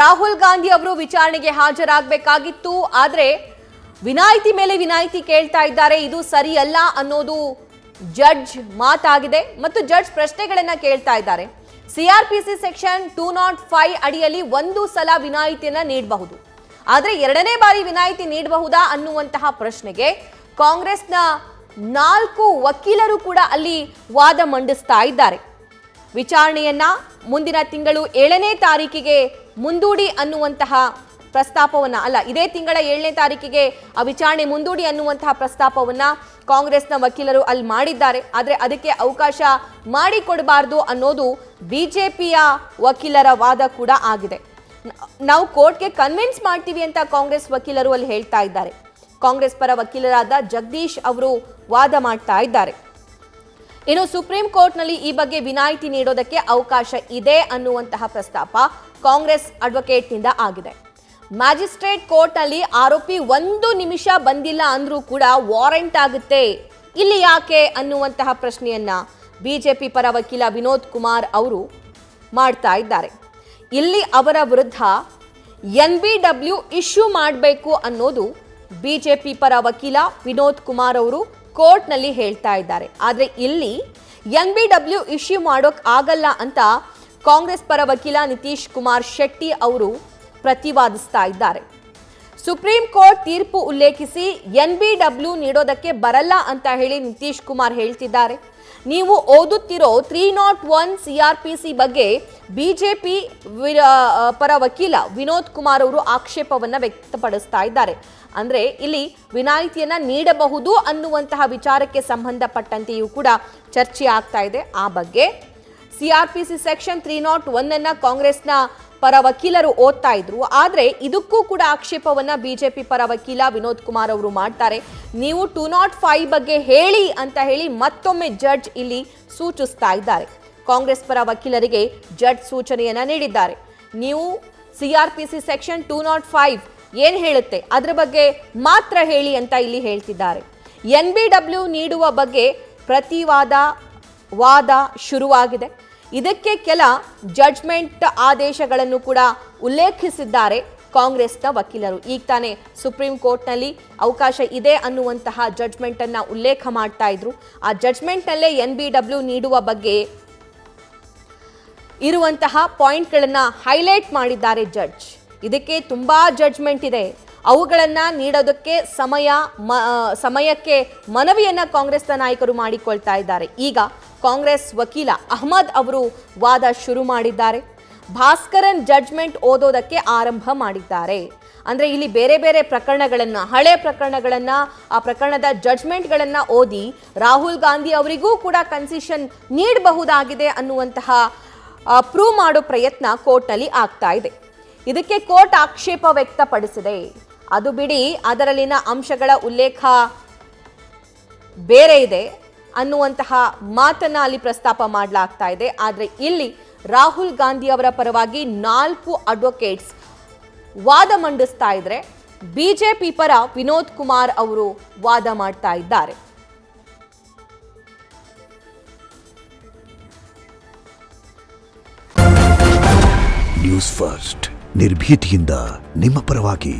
ರಾಹುಲ್ ಗಾಂಧಿ ಅವರು ವಿಚಾರಣೆಗೆ ಹಾಜರಾಗಬೇಕಾಗಿತ್ತು. ಆದರೆ ವಿನಾಯಿತಿ ಮೇಲೆ ವಿನಾಯಿತಿ ಕೇಳ್ತಾ ಇದ್ದಾರೆ. ಇದು ಸರಿಯಲ್ಲ ಅನ್ನೋದು ಜಡ್ಜ್ ಮಾತಾಗಿದೆ ಮತ್ತು ಜಡ್ಜ್ ಪ್ರಶ್ನೆಗಳನ್ನ ಕೇಳ್ತಾ ಇದ್ದಾರೆ. ಸಿಆರ್ಪಿಸಿ ಸೆಕ್ಷನ್ 205 ಅಡಿಯಲ್ಲಿ ಒಂದು ಸಲ ವಿನಾಯಿತಿಯನ್ನ ನೀಡಬಹುದು, ಆದರೆ ಎರಡನೇ ಬಾರಿ ವಿನಾಯಿತಿ ನೀಡಬಹುದಾ ಅನ್ನುವಂತಹ ಪ್ರಶ್ನೆಗೆ ಕಾಂಗ್ರೆಸ್ನ 4 ವಕೀಲರು ಕೂಡ ಅಲ್ಲಿ ವಾದ ಮಂಡಿಸ್ತಾ ಇದ್ದಾರೆ. ವಿಚಾರಣೆಯನ್ನ ಮುಂದಿನ ತಿಂಗಳು 7ನೇ ತಾರೀಕಿಗೆ ಮುಂದೂಡಿ ಅನ್ನುವಂತಹ ಪ್ರಸ್ತಾಪವನ್ನ, ಇದೇ ತಿಂಗಳ 7ನೇ ತಾರೀಕಿಗೆ ಆ ವಿಚಾರಣೆ ಮುಂದೂಡಿ ಅನ್ನುವಂತಹ ಪ್ರಸ್ತಾಪವನ್ನ ಕಾಂಗ್ರೆಸ್ನ ವಕೀಲರು ಅಲ್ಲಿ ಮಾಡಿದ್ದಾರೆ. ಆದರೆ ಅದಕ್ಕೆ ಅವಕಾಶ ಮಾಡಿಕೊಡಬಾರದು ಅನ್ನೋದು ಬಿಜೆಪಿಯ ವಕೀಲರ ವಾದ ಕೂಡ ಆಗಿದೆ. ನಾವು ಕೋರ್ಟ್ಗೆ ಕನ್ವಿನ್ಸ್ ಮಾಡ್ತೀವಿ ಅಂತ ಕಾಂಗ್ರೆಸ್ ವಕೀಲರು ಅಲ್ಲಿ ಹೇಳ್ತಾ ಇದ್ದಾರೆ. ಕಾಂಗ್ರೆಸ್ ಪರ ವಕೀಲರಾದ ಜಗದೀಶ್ ಅವರು ವಾದ ಮಾಡ್ತಾ ಇದ್ದಾರೆ. ಇನ್ನು ಸುಪ್ರೀಂ ಕೋರ್ಟ್ನಲ್ಲಿ ಈ ಬಗ್ಗೆ ವಿನಾಯಿತಿ ನೀಡೋದಕ್ಕೆ ಅವಕಾಶ ಇದೆ ಅನ್ನುವಂತಹ ಪ್ರಸ್ತಾಪ ಕಾಂಗ್ರೆಸ್ ಅಡ್ವೊಕೇಟ್ನಿಂದ ಆಗಿದೆ. ಮ್ಯಾಜಿಸ್ಟ್ರೇಟ್ ಕೋರ್ಟ್ನಲ್ಲಿ ಆರೋಪಿ 1 ನಿಮಿಷ ಬಂದಿಲ್ಲ ಅಂದ್ರೂ ಕೂಡ ವಾರೆಂಟ್ ಆಗುತ್ತೆ, ಇಲ್ಲಿ ಯಾಕೆ ಅನ್ನುವಂತಹ ಪ್ರಶ್ನೆಯನ್ನ ಬಿಜೆಪಿ ಪರ ವಕೀಲ ವಿನೋದ್ ಕುಮಾರ್ ಅವರು ಮಾಡ್ತಾ ಇದ್ದಾರೆ. ಇಲ್ಲಿ ಅವರ ವಿರುದ್ಧ NBW ಇಶ್ಯೂ ಮಾಡಬೇಕು ಅನ್ನೋದು ಬಿಜೆಪಿ ಪರ ವಕೀಲ ವಿನೋದ್ ಕುಮಾರ್ ಅವರು ಕೋರ್ಟ್ನಲ್ಲಿ ಹೇಳ್ತಾ ಇದ್ದಾರೆ. ಆದರೆ ಇಲ್ಲಿ NBW ಇಶ್ಯೂ ಮಾಡೋಕ್ ಆಗಲ್ಲ ಅಂತ ಕಾಂಗ್ರೆಸ್ ಪರ ವಕೀಲ ನಿತೀಶ್ ಕುಮಾರ್ ಶೆಟ್ಟಿ ಅವರು ಪ್ರತಿವಾದಿಸ್ತಾ ಇದ್ದಾರೆ. ಸುಪ್ರೀಂ ಕೋರ್ಟ್ ತೀರ್ಪು ಉಲ್ಲೇಖಿಸಿ NBW ನೀಡೋದಕ್ಕೆ ಬರಲ್ಲ ಅಂತ ಹೇಳಿ ನಿತೀಶ್ ಕುಮಾರ್ ಹೇಳ್ತಿದ್ದಾರೆ. ನೀವು ಓದುತ್ತಿರೋ 301 CRPC ಬಗ್ಗೆ ಬಿಜೆಪಿ ಪರ ವಕೀಲ ವಿನೋದ್ ಕುಮಾರ್ ಅವರು ಆಕ್ಷೇಪವನ್ನ ವ್ಯಕ್ತಪಡಿಸ್ತಾ ಇದ್ದಾರೆ. ಅಂದ್ರೆ ಇಲ್ಲಿ ವಿನಾಯಿತಿಯನ್ನ ನೀಡಬಹುದು ಅನ್ನುವಂತಹ ವಿಚಾರಕ್ಕೆ ಸಂಬಂಧಪಟ್ಟಂತೆಯೂ ಕೂಡ ಚರ್ಚೆ ಆಗ್ತಾ ಇದೆ. ಆ ಬಗ್ಗೆ CRPC ಸೆಕ್ಷನ್ 301 ಅನ್ನ ಕಾಂಗ್ರೆಸ್ನ ಪರ ವಕೀಲರು ಓದ್ತಾ ಇದ್ರು. ಆದ್ರೆ ಇದಕ್ಕೂ ಕೂಡ ಆಕ್ಷೇಪವನ್ನ ಬಿಜೆಪಿ ಪರ ವಕೀಲ ವಿನೋದ್ ಕುಮಾರ್ ಅವರು ಮಾಡ್ತಾರೆ. ನೀವು 205 ಬಗ್ಗೆ ಹೇಳಿ ಅಂತ ಹೇಳಿ ಮತ್ತೊಮ್ಮೆ ಜಡ್ಜ್ ಇಲ್ಲಿ ಸೂಚಿಸ್ತಾ ಇದ್ದಾರೆ. ಕಾಂಗ್ರೆಸ್ ಪರ ವಕೀಲರಿಗೆ ಜಡ್ಜ್ ಸೂಚನೆಯನ್ನ ನೀಡಿದ್ದಾರೆ. ನೀವು CRPC ಸೆಕ್ಷನ್ 205 ಏನ್ ಹೇಳುತ್ತೆ ಅದರ ಬಗ್ಗೆ ಮಾತ್ರ ಹೇಳಿ ಅಂತ ಇಲ್ಲಿ ಹೇಳ್ತಿದ್ದಾರೆ. NBW ನೀಡುವ ಬಗ್ಗೆ ವಾದ ಶುರುವಾಗಿದೆ. ಇದಕ್ಕೆ ಕೆಲ ಜಡ್ಜ್ಮೆಂಟ್ ಆದೇಶಗಳನ್ನು ಕೂಡ ಉಲ್ಲೇಖಿಸಿದ್ದಾರೆ ಕಾಂಗ್ರೆಸ್ನ ವಕೀಲರು. ಈಗ ತಾನೇ ಸುಪ್ರೀಂ ಕೋರ್ಟ್ನಲ್ಲಿ ಅವಕಾಶ ಇದೆ ಅನ್ನುವಂತಹ ಜಡ್ಜ್ಮೆಂಟ್ ಅನ್ನ ಉಲ್ಲೇಖ ಮಾಡ್ತಾ ಇದ್ರು. ಆ ಜಡ್ಜ್ಮೆಂಟ್ನಲ್ಲೇ NBW ನೀಡುವ ಬಗ್ಗೆ ಇರುವಂತಹ ಪಾಯಿಂಟ್ಗಳನ್ನ ಹೈಲೈಟ್ ಮಾಡಿದ್ದಾರೆ ಜಡ್ಜ್. ಇದಕ್ಕೆ ತುಂಬಾ ಜಡ್ಜ್ಮೆಂಟ್ ಇದೆ, ಅವುಗಳನ್ನ ನೀಡೋದಕ್ಕೆ ಸಮಯಕ್ಕೆ ಮನವಿಯನ್ನ ಕಾಂಗ್ರೆಸ್ನ ನಾಯಕರು ಮಾಡಿಕೊಳ್ತಾ ಇದ್ದಾರೆ. ಈಗ ಕಾಂಗ್ರೆಸ್ ವಕೀಲ ಅಹ್ಮದ್ ಅವರು ವಾದ ಶುರು ಮಾಡಿದ್ದಾರೆ. ಭಾಸ್ಕರನ್ ಜಡ್ಜ್ಮೆಂಟ್ ಓದೋದಕ್ಕೆ ಆರಂಭ ಮಾಡಿದ್ದಾರೆ. ಅಂದ್ರೆ ಇಲ್ಲಿ ಬೇರೆ ಬೇರೆ ಪ್ರಕರಣಗಳನ್ನ, ಹಳೆ ಪ್ರಕರಣಗಳನ್ನ, ಆ ಪ್ರಕರಣದ ಜಡ್ಜ್ಮೆಂಟ್ಗಳನ್ನ ಓದಿ ರಾಹುಲ್ ಗಾಂಧಿ ಅವರಿಗೂ ಕೂಡ ಕನ್ಸೆಷನ್ ನೀಡಬಹುದಾಗಿದೆ ಅನ್ನುವಂತಹ ಪ್ರೂವ್ ಮಾಡೋ ಪ್ರಯತ್ನ ಕೋರ್ಟ್ನಲ್ಲಿ ಆಗ್ತಾ ಇದೆ. ಇದಕ್ಕೆ ಕೋರ್ಟ್ ಆಕ್ಷೇಪ ವ್ಯಕ್ತಪಡಿಸಿದೆ. ಅದು ಬಿಡಿ, ಅದರಲ್ಲಿನ ಅಂಶಗಳ ಉಲ್ಲೇಖ ಬೇರೆ ಇದೆ ಅನ್ನುವಂತಹ ಮಾತನ್ನ ಅಲ್ಲಿ ಪ್ರಸ್ತಾಪ ಮಾಡಲಾಗ್ತಾ ಇದೆ. ಆದರೆ ಇಲ್ಲಿ ರಾಹುಲ್ ಗಾಂಧಿ ಅವರ ಪರವಾಗಿ 4 ಅಡ್ವೊಕೇಟ್ಸ್ ವಾದ ಮಂಡಿಸ್ತಾ ಇದ್ರೆ, ಬಿಜೆಪಿ ಪರ ವಿನೋದ್ ಕುಮಾರ್ ಅವರು ವಾದ ಮಾಡ್ತಾ ಇದ್ದಾರೆ. ನ್ಯೂಸ್ ಫಸ್ಟ್ ನಿರ್ಭೀತಿಯಿಂದ ನಿಮ್ಮ ಪರವಾಗಿ.